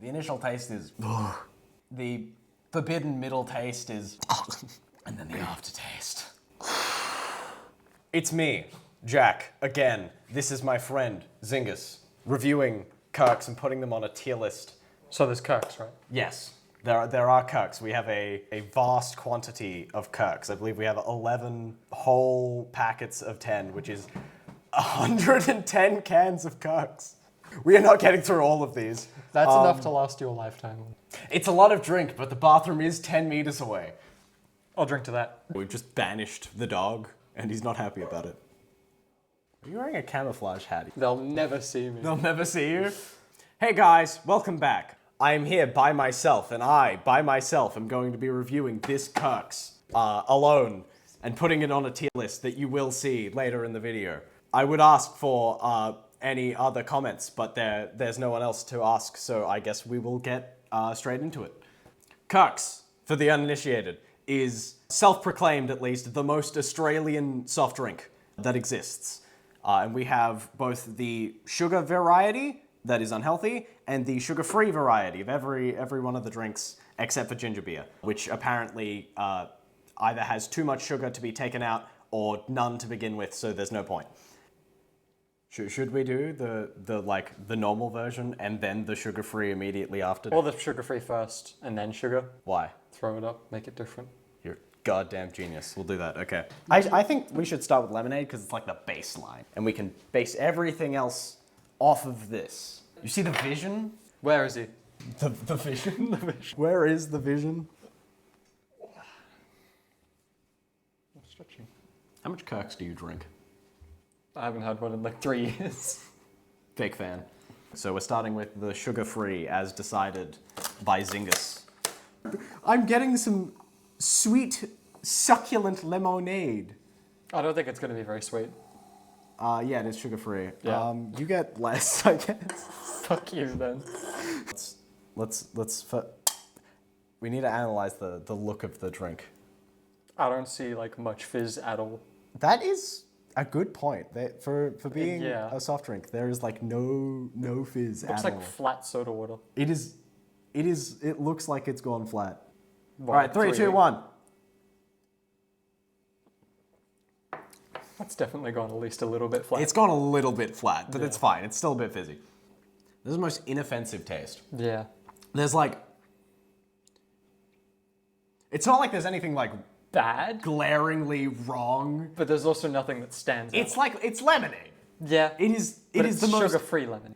The initial taste is... The forbidden middle taste is... and then the aftertaste. It's me, Jack, again. This is my friend, Zingus, reviewing Kirks and putting them on a tier list. So there's Kirks, right? Yes, there are Kirks. We have a vast quantity of Kirks. I believe we have 11 whole packets of 10, which is 110 cans of Kirks. We are not getting through all of these. That's enough to last you a lifetime. It's a lot of drink, but the bathroom is 10 meters away. I'll drink to that. We've just banished the dog, and he's not happy about it. Are you wearing a camouflage hat? They'll never see me. They'll never see you? Hey guys, welcome back. I am here by myself, and I, by myself, am going to be reviewing this Kirks alone and putting it on a tier list that you will see later in the video. I would ask for any other comments, but there's no one else to ask, so I guess we will get straight into it. Kirks, for the uninitiated, is self-proclaimed, at least, the most Australian soft drink that exists. And we have both the sugar variety that is unhealthy and the sugar-free variety of every one of the drinks except for ginger beer, which apparently either has too much sugar to be taken out or none to begin with, so there's no point. Should we do the normal version and then the sugar-free immediately after? Or the sugar-free first, and then sugar. Why? Throw it up, make it different. You're a goddamn genius. We'll do that, okay. I think we should start with lemonade because it's like the baseline. And we can base everything else off of this. You see the vision? Where is he? The vision? The vision. Where is the vision? I'm stretching. How much Kirks do you drink? I haven't had one in like 3 years. Fake fan. So we're starting with the sugar-free as decided by Zingus. I'm getting some sweet, succulent lemonade. I don't think it's going to be very sweet. Yeah, it is sugar-free. Yeah. You get less, I guess. Fuck you, then. We need to analyze the look of the drink. I don't see like much fizz at all. That is a good point. For being Yeah. a soft drink, there is like no fizz Looks at like all. flat soda water. It looks like it's gone flat. What, All right, 3, 2, 1. That's definitely gone at least a little bit flat. It's gone a little bit flat, but Yeah. it's fine. It's still a bit fizzy. This is the most inoffensive taste. Yeah. There's like... It's not like there's anything like Bad, glaringly wrong. but there's also nothing that stands It's out. like, it's lemonade. Yeah. It is It's the most... sugar-free lemon.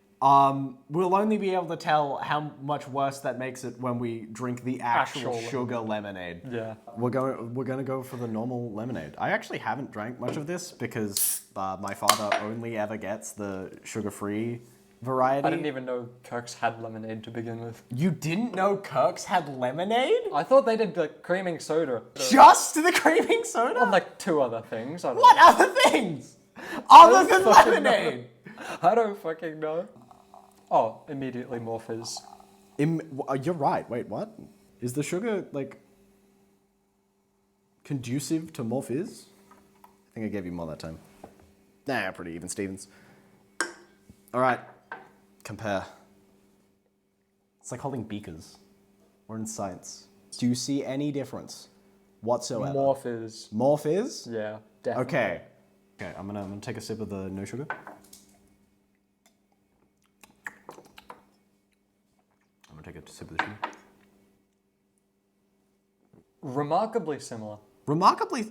We'll only be able to tell how much worse that makes it when we drink the actual Actual sugar lemonade. Yeah. We're gonna go for the normal lemonade. I actually haven't drank much of this because my father only ever gets the sugar-free variety. I didn't even know Kirks had lemonade to begin with. You didn't know Kirks had lemonade? I thought they did like creaming soda. Just the creaming soda? And like 2 other things. I don't What other things? Other than fucking lemonade? I don't fucking know. Oh, immediately more fizz. You're right. Wait, what? Is the sugar, like, conducive to more fizz? I think I gave you more that time. Nah, pretty even, Stevens. All right. Compare. It's like holding beakers. We're in science. Do you see any difference whatsoever? More fizz. More fizz? Yeah, definitely. Okay. Okay, I'm gonna take a sip of the no sugar. I'm gonna take a sip of the sugar. Remarkably similar. Remarkably...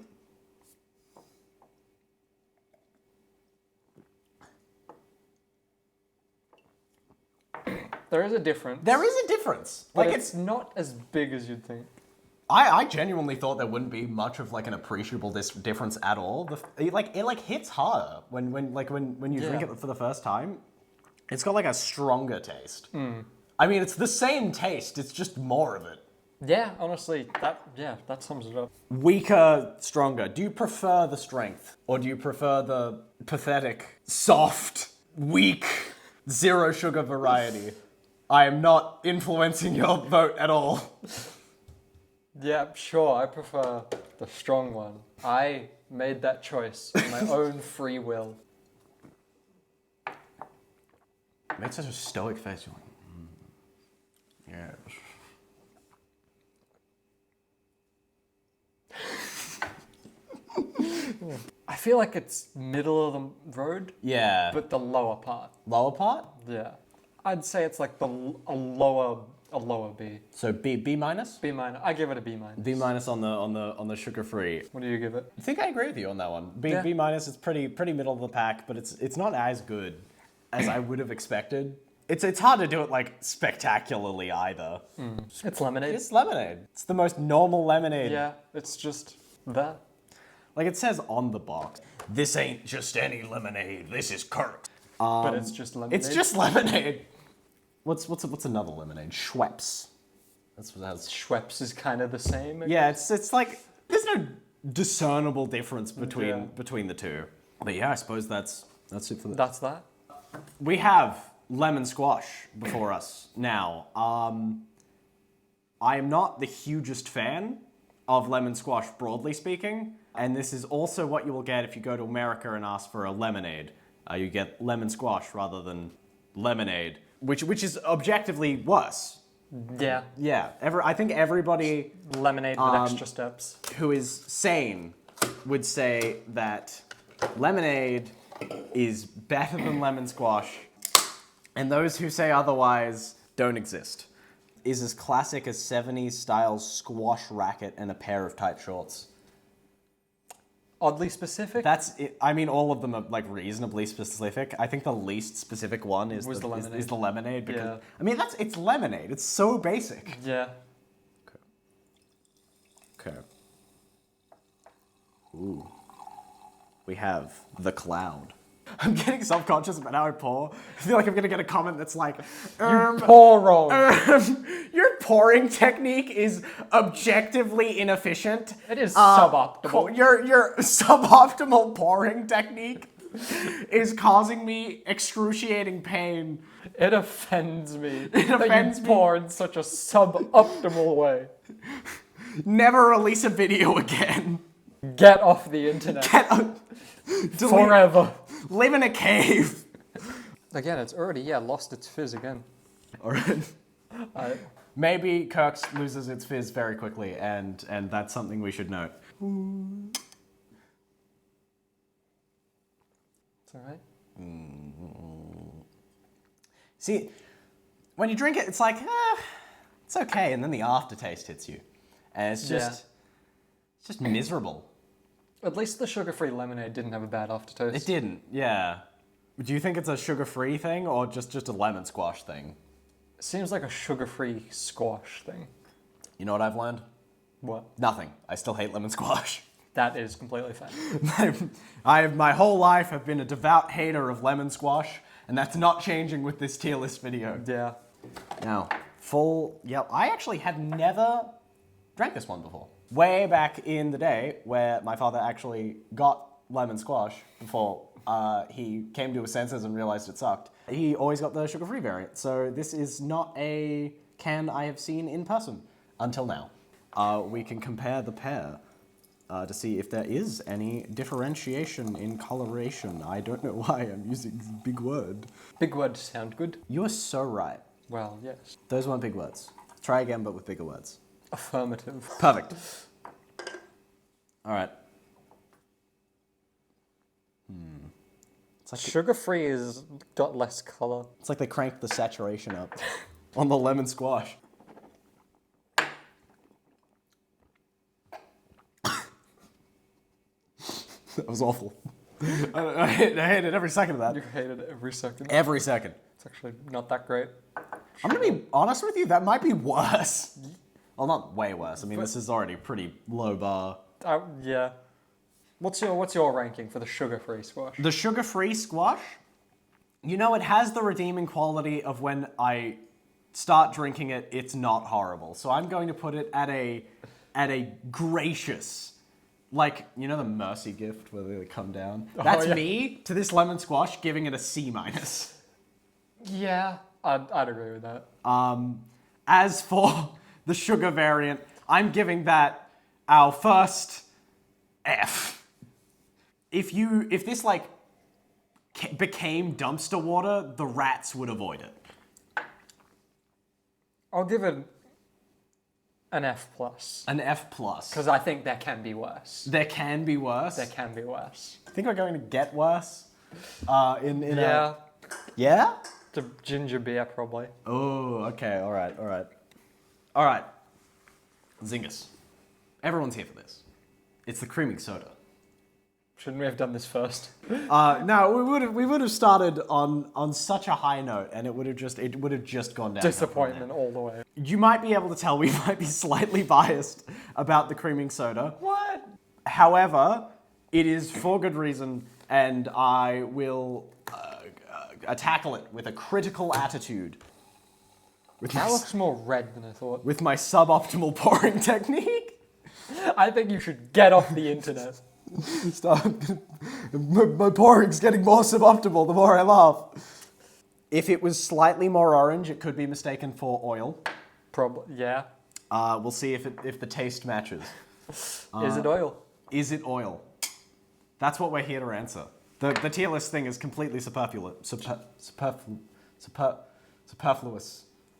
There is a difference. There is a difference. But Like, it's not as big as you'd think. I genuinely thought there wouldn't be much of like an appreciable difference at all. It hits harder when you drink Yeah. it for the first time. It's got like a stronger taste. I mean, it's the same taste. It's just more of it. Yeah, honestly, that sums it up. Weaker, stronger. Do you prefer the strength, or do you prefer the pathetic, soft, weak, zero sugar variety? I am not influencing your vote at all. Yeah, sure, I prefer the strong one. I made that choice on my own free will. Made such a stoic face. You're like, I feel like it's middle of the road, Yeah. but the lower part. Lower part? Yeah. I'd say it's like a lower B. So B minus? B minus. I give it a B minus. B minus on the sugar free. What do you give it? I think I agree with you on that one. B Yeah. B minus is pretty middle of the pack, but it's not as good as I would have expected. It's hard to do it like spectacularly either. It's lemonade. It's lemonade. It's the most normal lemonade. Yeah, it's just that. Like it says on the box, this ain't just any lemonade. This is Kirks. But it's just lemonade. It's just lemonade. What's another lemonade? Schweppes. That's what it has. Schweppes is kind of the same. Yeah, it's like there's no discernible difference between Yeah. between the two. But yeah, I suppose that's it for that. That's that. We have lemon squash before us now. I am not the hugest fan of lemon squash, broadly speaking, and this is also what you will get if you go to America and ask for a lemonade. You get lemon squash rather than lemonade, which is objectively worse. Yeah. Yeah, I think everybody Lemonade with extra steps. who is sane would say that lemonade is better than lemon squash, and those who say otherwise don't exist. Is as classic as 70s style squash racket and a pair of tight shorts. Oddly specific. That's it. I mean, all of them are like reasonably specific. I think the least specific one is Was the lemonade. Is the lemonade because Yeah. I mean it's lemonade. It's so basic. Yeah. Okay. Ooh. We have the cloud. I'm getting self-conscious about how I pour. I feel like I'm gonna get a comment that's like, Pour wrong. your pouring technique is objectively inefficient. It is suboptimal. Your suboptimal pouring technique is causing me excruciating pain. It offends me It offends that you me. pour in such a suboptimal way. Never release a video again. Get off the internet. Delete- Forever. Live in a cave. Again, it's already, lost its fizz again. Alright. I, Maybe Kirks loses its fizz very quickly, and that's something we should note. it's alright. See, when you drink it, it's like, it's okay, and then the aftertaste hits you, and it's just miserable. At least the sugar-free lemonade didn't have a bad aftertaste. It didn't, yeah. Do you think it's a sugar-free thing or just a lemon squash thing? Seems like a sugar-free squash thing. You know what I've learned? What? Nothing. I still hate lemon squash. That is completely fine. My whole life have been a devout hater of lemon squash, and that's not changing with this tier list video. Yeah. Now, I actually have never drank this one before. Way back in the day where my father actually got lemon squash before he came to his senses and realized it sucked. He always got the sugar-free variant, so this is not a can I have seen in person until now. We can compare the pair to see if there is any differentiation in coloration. I don't know why I'm using this big word. Big words sound good. You are so right. Well, yes. Those weren't big words. Try again, but with bigger words. Affirmative. Perfect. All right. It's like Sugar-free is got less color. it's like they cranked the saturation up on the lemon squash. That was awful. I hated every second of You that. hate it every second. Every second. It's actually not that great. I'm gonna be honest with you. That might be worse. Well, not way worse. I mean, this is already pretty low bar. Yeah. What's your ranking for the sugar-free squash? The sugar-free squash, you know, it has the redeeming quality of when I start drinking it, it's not horrible. So I'm going to put it at a gracious, like, you know the mercy gift where they come down? That's yeah. me to this lemon squash giving it a C minus. Yeah, I'd agree with that. As for the sugar variant, I'm giving that our first F. If this like became dumpster water, the rats would avoid it. I'll give it An F plus. An F plus. Because I think there can be worse. There can be worse. There can be worse. I think we're going to get worse. Yeah. Yeah? The ginger beer, probably. Oh, okay. All right. Zingus. Everyone's here for this. It's the creaming soda. Shouldn't we have done this first? No, we would have started on such a high note, and it would have just gone down. Disappointment all the way. You might be able to tell we might be slightly biased about the creaming soda. What? However, it is for good reason, and I will tackle it with a critical attitude. That looks more red than I thought. With my suboptimal pouring technique. I think you should get off the internet. Stop. My pouring's getting more suboptimal the more I laugh. If it was slightly more orange, it could be mistaken for oil. Probably, yeah. We'll see if the taste matches. Is it oil? Is it oil? That's what we're here to answer. The tier list thing is completely superfluous.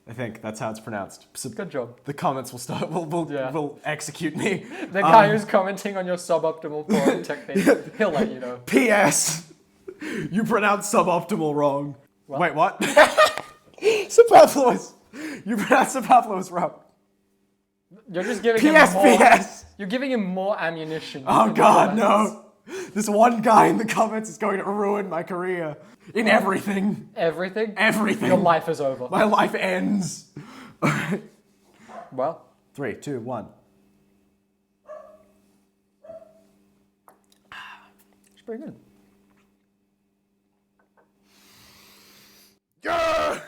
I think that's how it's pronounced. Good job. The comments will start. Will execute me. The guy who's commenting on your suboptimal pouring technique, he'll let you know. P.S. You pronounced suboptimal wrong. What? Wait, what? Superfluous. You pronounced superfluous wrong. You're just giving P.S. him more. P.S. You're giving him more ammunition. Oh God, no! This one guy in the comments is going to ruin my career in everything. Everything? Everything. Your life is over. My life ends. All right. Well. 3, 2, 1. It's pretty good. Yeah!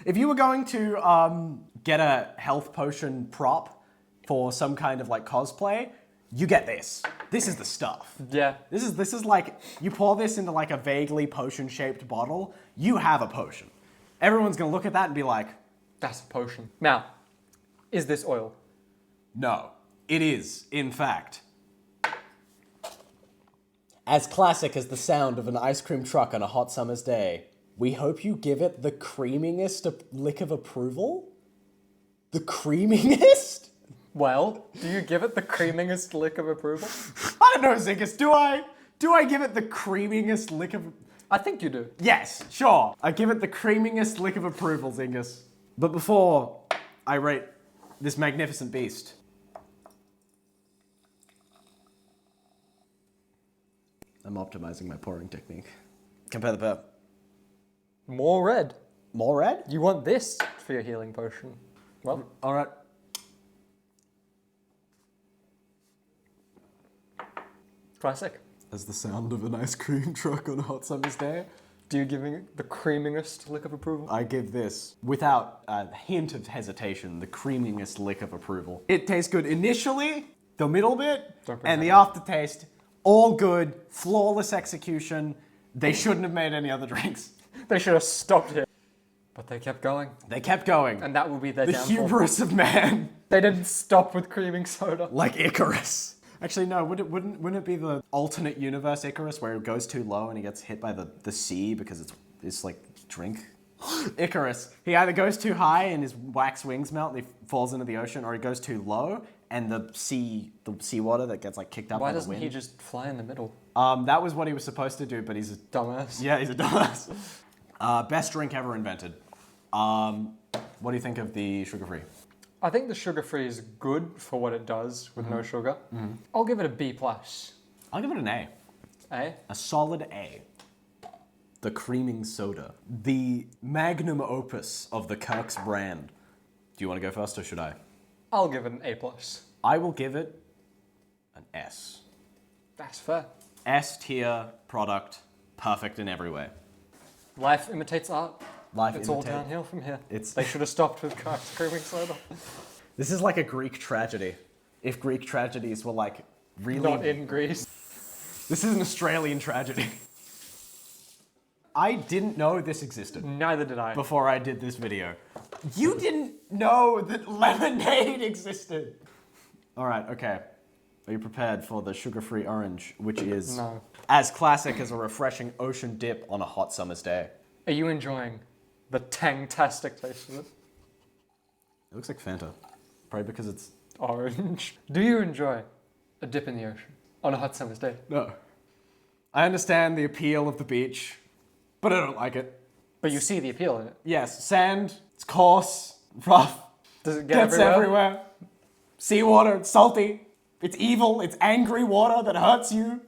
If you were going to get a health potion prop for some kind of like cosplay, you get this. This is the stuff. Yeah. This is like, you pour this into like a vaguely potion-shaped bottle, you have a potion. Everyone's gonna look at that and be like, that's a potion. Now, is this oil? no, it is, in fact. As classic as the sound of an ice cream truck on a hot summer's day, we hope you give it the creamingest lick of approval? The creamingest? Well, do you give it the creamingest lick of approval? I don't know, Zinkus, do I? Do I give it the creamingest lick of... I think you do. Yes, sure. I give it the creamingest lick of approval, Zingus. But before I rate this magnificent beast, I'm optimizing my pouring technique. Compare the pair. More red. More red? You want this for your healing potion. Well, All right. classic. As the sound of an ice cream truck on a hot summer's day, Do you give it the creamingest lick of approval? I give this, without a hint of hesitation, the creamingest lick of approval. It tastes good initially, the middle bit, and the aftertaste, all good, flawless execution. They shouldn't have made any other drinks. They should have stopped here. But they kept going. They kept going. And that will be their The downfall. hubris of man. They didn't stop with creaming soda. Like Icarus. Actually, no, wouldn't it be the alternate universe Icarus where it goes too low and he gets hit by the sea because it's like drink? Icarus. He either goes too high and his wax wings melt and he falls into the ocean, or he goes too low and the seawater that gets like kicked up by the wind. Why doesn't he just fly in the middle? That was what he was supposed to do, but he's a Dumbass. Yeah, he's a dumbass. Best drink ever invented. What do you think of the sugar-free? I think the sugar-free is good for what it does with no sugar. I'll give it a B+. I'll give it an A. A? A solid A. The creaming soda. The magnum opus of the Kirks brand. Do you want to go first or should I? I'll give it an A+. I will give it an S. That's fair. S tier product, perfect in every way. Life imitates art. It's all imitate- downhill from here. It's They should have stopped with creaming soda. This is like a Greek tragedy. If Greek tragedies were like really... Not in Greece. This is an Australian tragedy. I didn't know this existed Neither did I. before I did this video. You didn't know that lemonade existed. All right, okay. Are you prepared for the sugar-free orange, which is No. as classic as a refreshing ocean dip on a hot summer's day? Are you enjoying the tang-tastic taste of it? It looks like Fanta. Probably because it's Orange. Do you enjoy a dip in the ocean on a hot summer's day? No. I understand the appeal of the beach, but I don't like it. But you see the appeal in it. Yes, sand, it's coarse, rough, Does it get gets everywhere. Seawater, it's salty, it's evil, it's angry water that hurts you.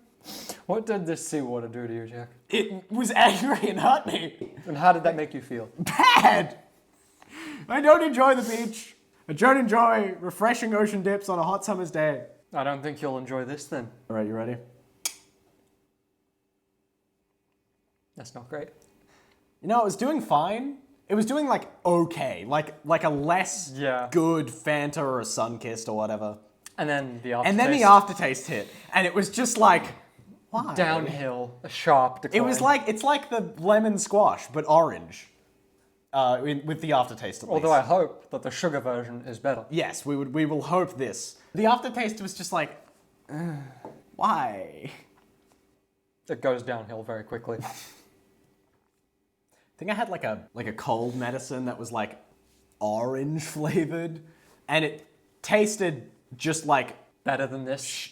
What did this seawater do to you, Jack? It was angry and hurt me. And how did that make you feel? Bad! I don't enjoy the beach. I don't enjoy refreshing ocean dips on a hot summer's day. I don't think you'll enjoy this then. All right, you ready? That's not great. You know, it was doing fine. It was doing like okay, like a less good Fanta or a Sunkist or whatever. And then the aftertaste. And then the aftertaste hit, and it was just like, why? Downhill, a sharp decline. It was like, it's like the lemon squash, but orange. With the aftertaste at least. Although I hope that the sugar version is better. Yes, we will hope this. The aftertaste was just like, why? It goes downhill very quickly. I think I had like a cold medicine that was like orange flavored, and it tasted just like Better than this?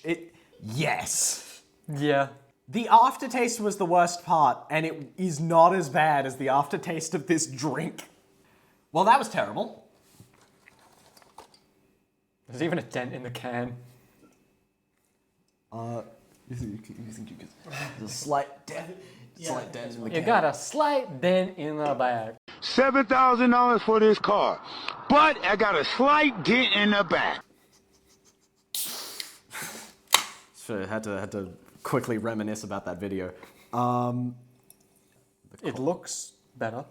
Yes. Yeah. The aftertaste was the worst part, and it is not as bad as the aftertaste of this drink. Well, that was terrible. There's even a dent in the can. You think you could... There's a slight dent. Slight dent in the can. You got a slight dent in the back. $7,000 for this car, but I got a slight dent in the back. So I had to quickly reminisce about that video. It looks better.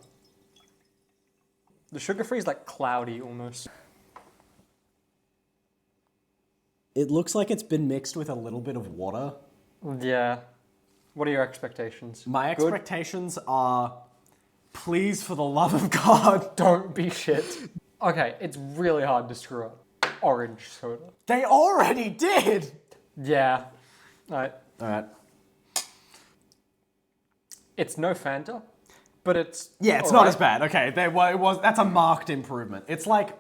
The sugar-free is like cloudy almost. It looks like it's been mixed with a little bit of water. Yeah. What are your expectations? My Good? expectations are, please, for the love of God, Don't be shit. Okay, it's really hard to screw up. Orange soda. they already did! Yeah. Alright. Alright. It's no Fanta, but it's... Yeah, it's not as bad. Okay, that's a marked improvement. It's like...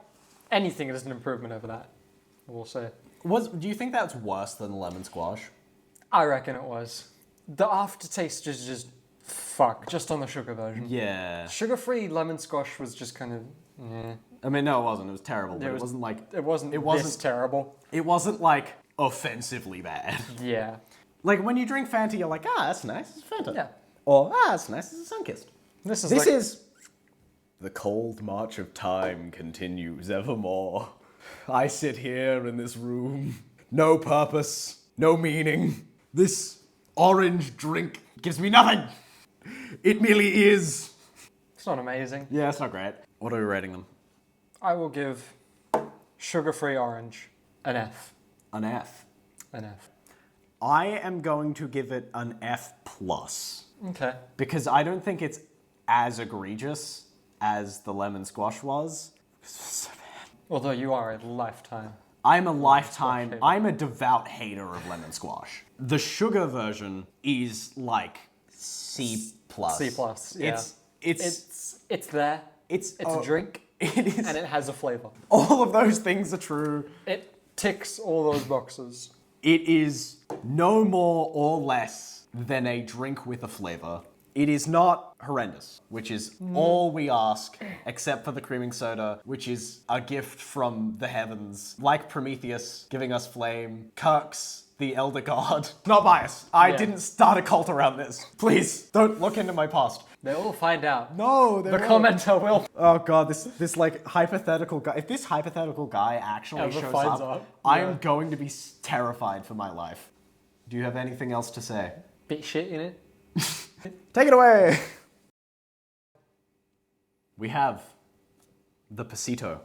Anything is an improvement over that, I will say. Do you think that's worse than lemon squash? I reckon it was. The aftertaste is just fuck, just on the sugar version. Yeah. Sugar-free lemon squash was just kind of... I mean, no, it wasn't. It was terrible, but it wasn't like... It wasn't this terrible. It wasn't like offensively bad. Yeah. Like when you drink Fanta, you're like, that's nice, it's Fanta. Yeah. Or, that's nice, it's a Sunkist. This This is... The cold march of time continues evermore. I sit here in this room, no purpose, no meaning. This orange drink gives me nothing. It merely is. It's not amazing. Yeah, it's not great. What are we rating them? I will give sugar-free orange an F. An F. An F. I am going to give it an F+. Okay. Because I don't think it's as egregious as the lemon squash was. So bad. Although you are a lifetime. I'm a devout hater of lemon squash. The sugar version is like C+. C+, yeah. It's there. It's a drink. It is. And it has a flavor. All of those things are true. It ticks all those boxes. It is no more or less than a drink with a flavor. It is not horrendous, which is all we ask, except for the creaming soda, which is a gift from the heavens. Like Prometheus giving us flame, Kirks, the elder god. Not biased. I didn't start a cult around this. Please, don't look into my past. They will find out. No, The commenter will. Oh god, this like hypothetical guy. If this hypothetical guy actually Ever shows finds up, up, I yeah. am going to be terrified for my life. Do you have anything else to say? Bit shit in it. Take it away! We have the Pasito,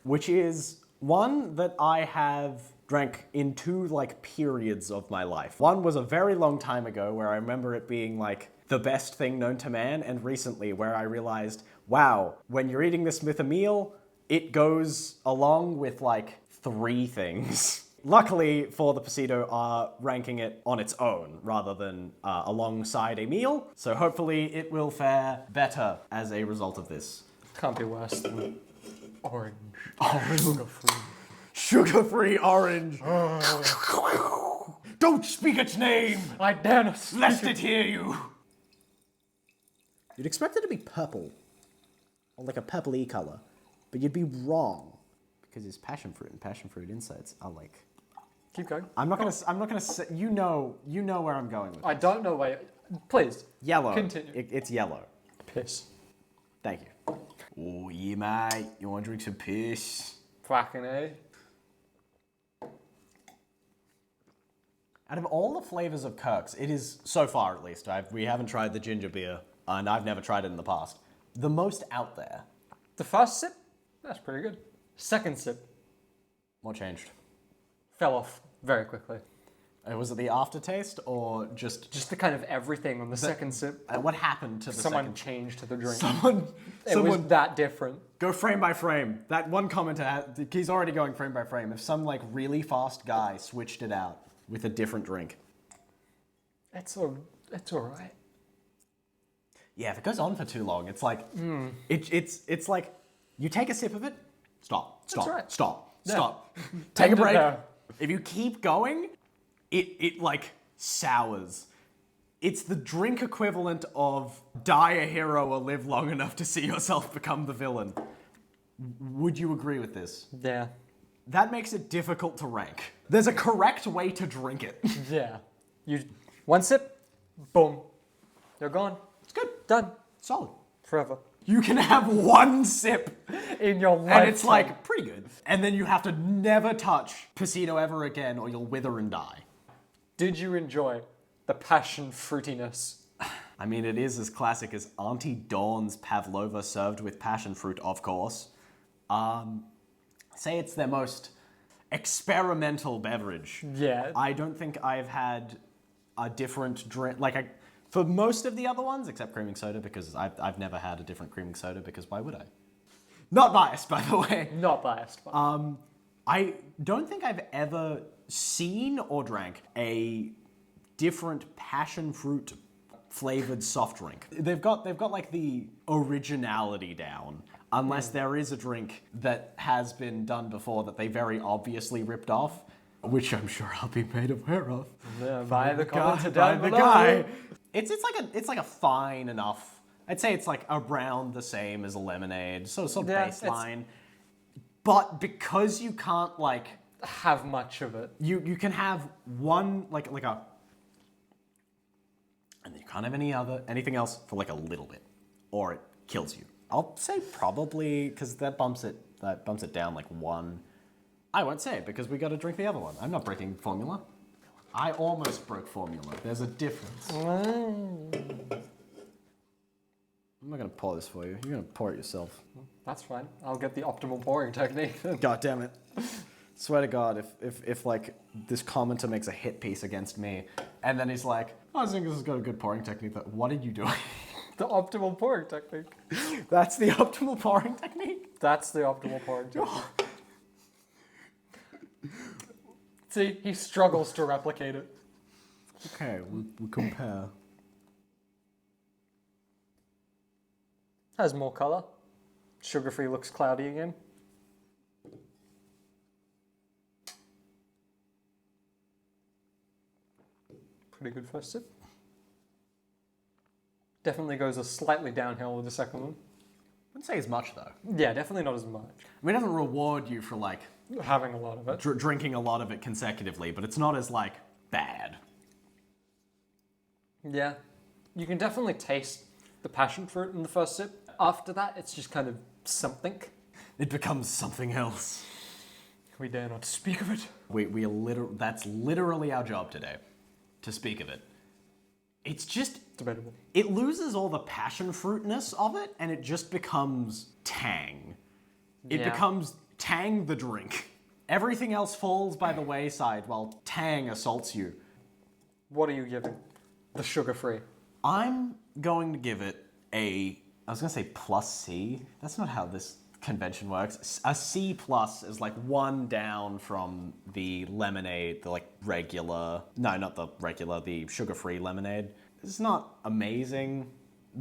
which is one that I have drank in two like periods of my life. One was a very long time ago where I remember it being like the best thing known to man, and recently where I realized, wow, when you're eating this with a meal, it goes along with like 3 things. Luckily for the Pasito are ranking it on its own rather than alongside a meal, so hopefully it will fare better as a result of this. Can't be worse than orange. Orange. Sugar-free. Sugar-free orange. Don't speak its name, I dare not speak lest it. it hear you. You'd expect it to be purple, or like a purpley color, but you'd be wrong because it's passion fruit, and passion fruit insides are like. Keep going. I'm not gonna say. You know where I'm going with. I don't know why. Please. Yellow. Continue. It's yellow. Piss. Thank you. Oh yeah, mate. You want to drink some piss? Fucking A. Out of all the flavors of Kirks, it is, so far at least, we haven't tried the ginger beer, and I've never tried it in the past, the most out there. The first sip, that's pretty good. Second sip, What changed? fell off very quickly. Was it the aftertaste, or just Just the kind of everything on the second sip. what happened to the Someone second? changed to the drink. Someone It was that different. go frame by frame. That one commenter, he's already going frame by frame. If some like really fast guy switched it out with a different drink. It's alright. Yeah, if it goes on for too long, it's like it's like you take a sip of it, stop, right. stop. Take a End it break. there. If you keep going, it like sours. It's the drink equivalent of die a hero or live long enough to see yourself become the villain. Would you agree with this? Yeah. That makes it difficult to rank. There's a correct way to drink it. Yeah. One sip, boom. They're gone. It's good. Done. Solid. Forever. You can have one sip In your life. and it's like pretty good. And then you have to never touch Pasito ever again or you'll wither and die. Did you enjoy the passion fruitiness? I mean, it is as classic as Auntie Dawn's pavlova served with passion fruit, of course. Say it's their most experimental beverage. Yeah. I don't think I've had a different drink, for most of the other ones, except creaming soda, because I've never had a different creaming soda, because why would I? Not biased, by the way. Not biased. But I don't think I've ever seen or drank a different passion fruit flavored soft drink. They've got like the originality down, unless there is a drink that has been done before that they very obviously ripped off, which I'm sure I'll be made aware of. yeah, by the comments By down the below. guy. It's like a fine enough. I'd say it's like around the same as a lemonade, so some Yeah, it's- baseline. But because you can't like Have much of it. you can have one like a, and then you can't have anything else for like a little bit, or it kills you. I'll say probably because that bumps it down like one. I won't say it because we got to drink the other one. I'm not breaking formula. I almost broke formula. There's a difference. I'm not gonna pour this for you. You're gonna pour it yourself. That's fine. I'll get the optimal pouring technique. God damn it. Swear to God, if like this commenter makes a hit piece against me, and then he's like, oh, I think this has got a good pouring technique, but what did you do? The optimal pouring technique. That's the optimal pouring technique? That's the optimal pouring technique. See, he struggles to replicate it. Okay, we compare. Has more color. Sugar-free looks cloudy again. Pretty good first sip. Definitely goes a slightly downhill with the second one. Wouldn't say as much though. Yeah, definitely not as much. I mean, it doesn't reward you for like Having a lot of it. drinking a lot of it consecutively, but it's not as like bad. Yeah. You can definitely taste the passion fruit in the first sip. After that, it's just kind of something. It becomes something else. We dare not speak of it. We are that's literally our job today, to speak of it. It's just Debatable. it loses all the passion fruitness of it, and it just becomes tang. It Yeah. becomes tang the drink. Everything else falls by the wayside while tang assaults you. What are you giving? The sugar-free. I'm going to give it I was going to say plus C. That's not how this convention works. A C plus is like one down from the lemonade, the like regular, no, not the regular, the sugar-free lemonade. It's not amazing.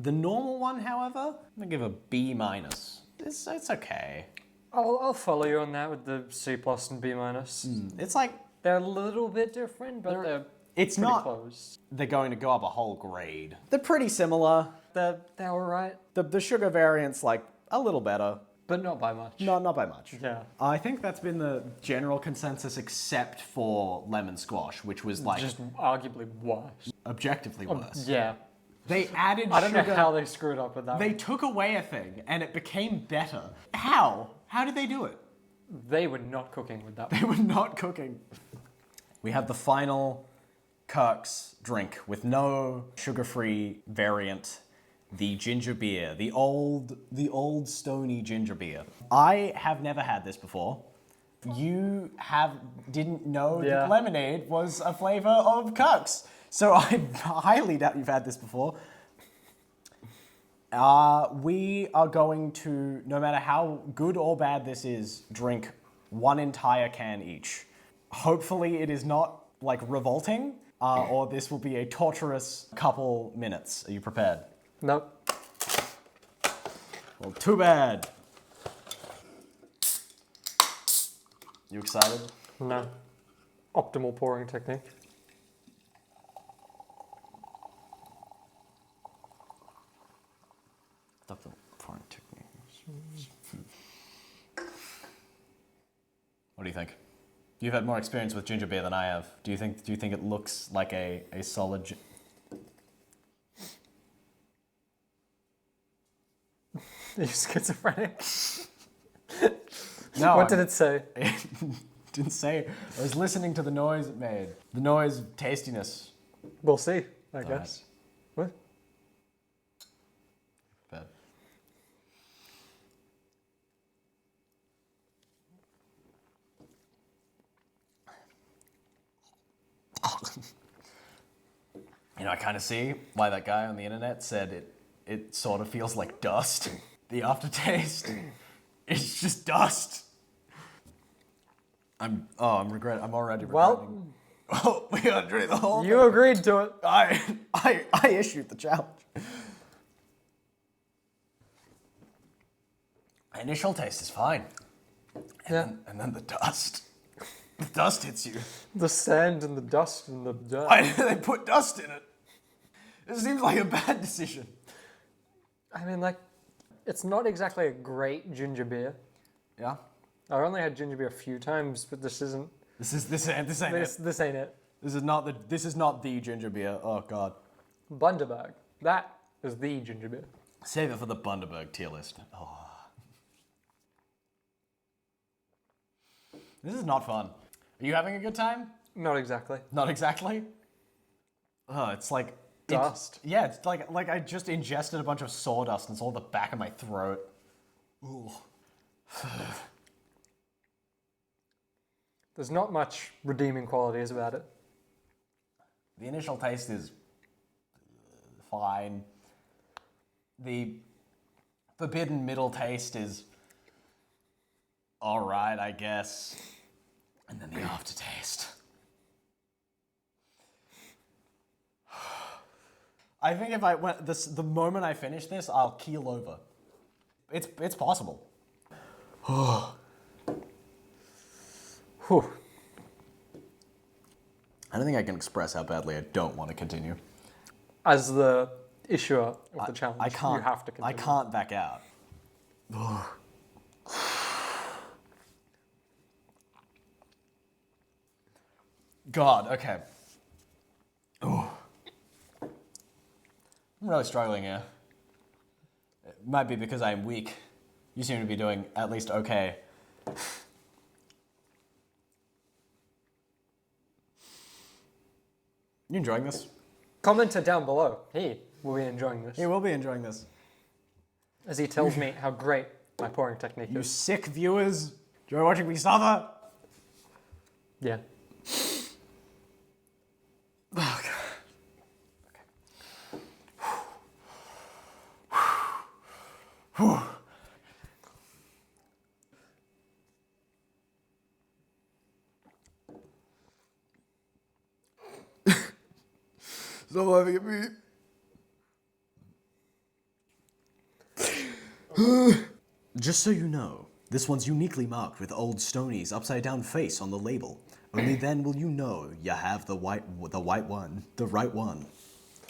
The normal one, however, I'm going to give a B minus. It's okay. I'll follow you on that with the C plus and B minus. It's like They're a little bit different, but they're it's pretty not. close. They're going to go up a whole grade. They're pretty similar. They're alright, The sugar variant's like a little better. but not by much. No, not by much. Yeah. I think that's been the general consensus except for lemon squash, which was like Just arguably worse. objectively worse. Yeah. They added I don't sugar. know how they screwed up with that. They took away a thing and it became better. How? How did they do it? They were not cooking with that. They were not cooking. We have the final Kirks drink with no sugar-free variant. The ginger beer, the old stony ginger beer. I have never had this before. You didn't know Yeah. that lemonade was a flavor of Kirks. So I highly doubt you've had this before. We are going to, no matter how good or bad this is, drink one entire can each. Hopefully it is not like revolting, or this will be a torturous couple minutes. Are you prepared? Nope. Well, too bad. You excited? No. Optimal pouring technique. Optimal pouring technique. What do you think? You've had more experience with ginger beer than I have. Do you think it looks like a solid? Are you schizophrenic? No. What did it say? It didn't say. I was listening to the noise it made. The noise, tastiness. We'll see, I guess. What? Bad. You know, I kind of see why that guy on the internet said it sort of feels like dust. The aftertaste is just dust. I'm already regretting. Well, Oh, we gotta drink the whole you agreed to it. I issued the challenge. Initial taste is fine. Yeah. And then the dust. The dust hits you. The sand and the dust and the dirt. Why did they put dust in it? It seems like a bad decision. I mean, like, it's not exactly a great ginger beer. Yeah. I've only had ginger beer a few times, but this isn't. This ain't This ain't it. This is not the ginger beer. Oh god. Bundaberg. That is the ginger beer. Save it for the Bundaberg tier list. Oh. This is not fun. Are you having a good time? Not exactly. Not exactly. Oh, it's like Dust. It's like I just ingested a bunch of sawdust and it's all the back of my throat. Ooh. There's not much redeeming qualities about it. The initial taste is fine. The forbidden middle taste is all right, I guess. And then the aftertaste. I think if I went the moment I finish this, I'll keel over. It's possible. Whew. I don't think I can express how badly I don't want to continue. As the issuer of the challenge, I can't. you have to continue. I can't back out. God. Okay. Ooh. I'm really struggling here. It might be because I'm weak. You seem to be doing at least okay. You enjoying this? Commenter down below. He will be enjoying this. You will be enjoying this. As he tells me how great my pouring technique You is. sick viewers. Enjoy watching me suffer. Yeah. Oh, God. Stop laughing at me. Just so you know, This one's uniquely marked with Old Stoney's upside-down face on the label. Only then will you know you have the right one.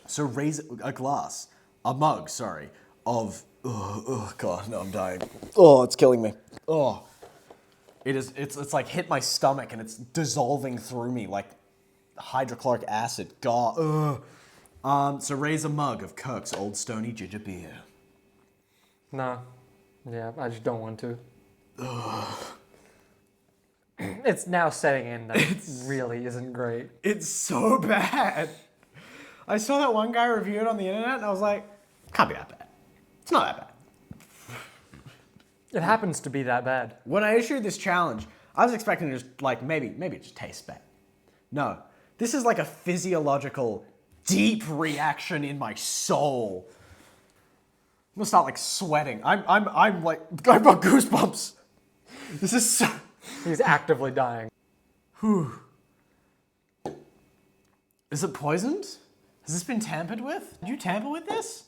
So raise a mug, of... Oh, God, no, I'm dying. Oh, it's killing me. Oh. It's like hit my stomach and it's dissolving through me like hydrochloric acid. God, so raise a mug of Kirks Old Stoney ginger beer. No. Yeah, I just don't want to. It's now setting in that it really isn't great. It's so bad. I saw that one guy review it on the internet and I was like, can't be that bad. It's not that bad. It happens to be that bad. When I issued this challenge, I was expecting to just like maybe it just tastes bad. No, this is like a physiological, deep reaction in my soul. I'm gonna start like sweating. I've got goosebumps. This is so... He's actively dying. Whew. Is it poisoned? Has this been tampered with? Did you tamper with this?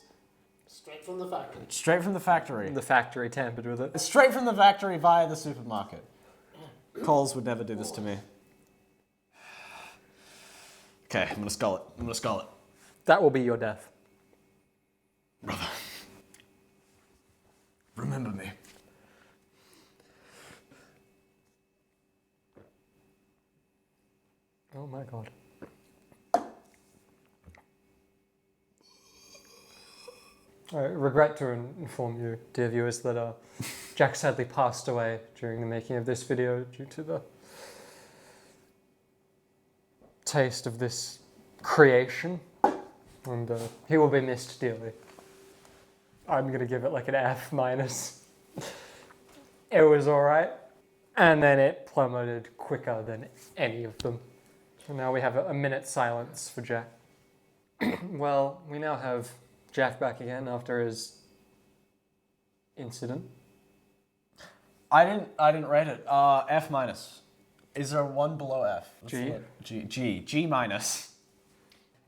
Straight from the factory. Straight from the factory. The factory tampered with it. Straight from the factory via the supermarket. Coles would never do this to me. Okay, I'm gonna skull it. That will be your death. Brother. Remember me. Oh my God. I regret to inform you, dear viewers, that Jack sadly passed away during the making of this video due to the taste of this creation, and he will be missed dearly. I'm gonna give it like an F minus. It was alright, and then it plummeted quicker than any of them. And now we have a minute's silence for Jack. Well, we now have Jack back again after his incident. I didn't rate it. F minus. Is there one below F? G minus.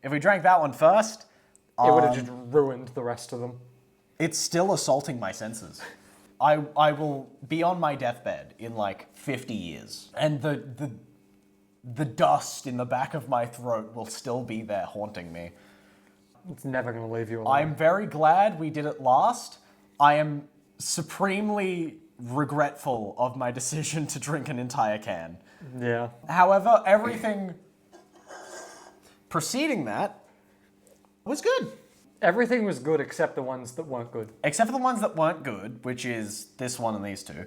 If we drank that one first, It would have just ruined the rest of them. it's still assaulting my senses. I will be on my deathbed in like 50 years, and the dust in the back of my throat will still be there haunting me. It's never going to leave you alone. I'm very glad we did it last. I am supremely regretful of my decision to drink an entire can. Yeah. However, everything preceding that was good. Everything was good except the ones that weren't good. Except for the ones that weren't good, which is this one and these two.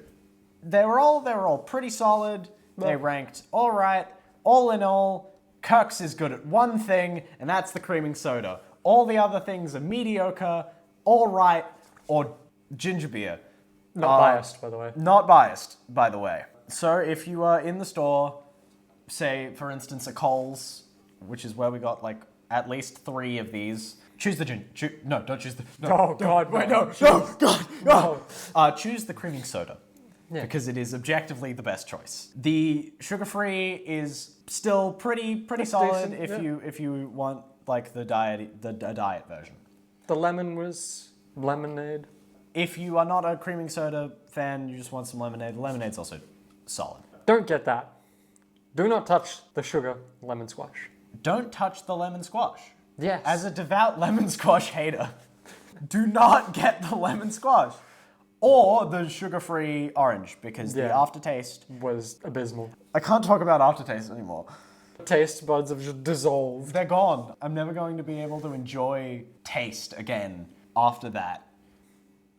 They were all pretty solid. They ranked all right. All in all, Kirks is good at one thing, and that's the creaming soda. All the other things are mediocre, all right, or ginger beer. Not biased, by the way. Not biased, by the way. So if you are in the store, say, for instance, a Coles, which is where we got, like, at least 3 of these, choose the ginger... No, don't choose the... No, Oh, God, Wait, no. no, God, No. choose the creaming soda. Yeah. Because it is objectively the best choice. The sugar-free is still pretty solid decent, if you want like the diet version. The lemon was lemonade. If you are not a creaming soda fan, you just want some lemonade. The lemonade's also solid. Don't get that. Do not touch the sugar lemon squash. Don't touch the lemon squash. Yes. As a devout lemon squash hater, do not get the lemon squash. Or the sugar-free orange, because the aftertaste... was abysmal. I can't talk about aftertaste anymore. Taste buds have just dissolved. They're gone. I'm never going to be able to enjoy taste again after that.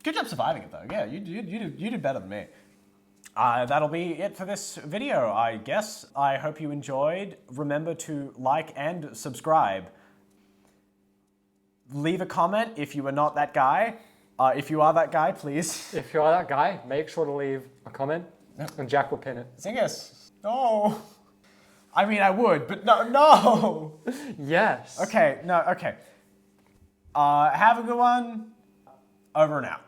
Good job surviving it, though. Yeah, you did better than me. That'll be it for this video, I guess. I hope you enjoyed. Remember to like and subscribe. Leave a comment if you are not that guy. If you are that guy, please. If you are that guy, make sure to leave a comment, and Jack will pin it. Singus. No. I mean, I would, but no. Yes. Okay, no, okay. Have a good one. Over and out.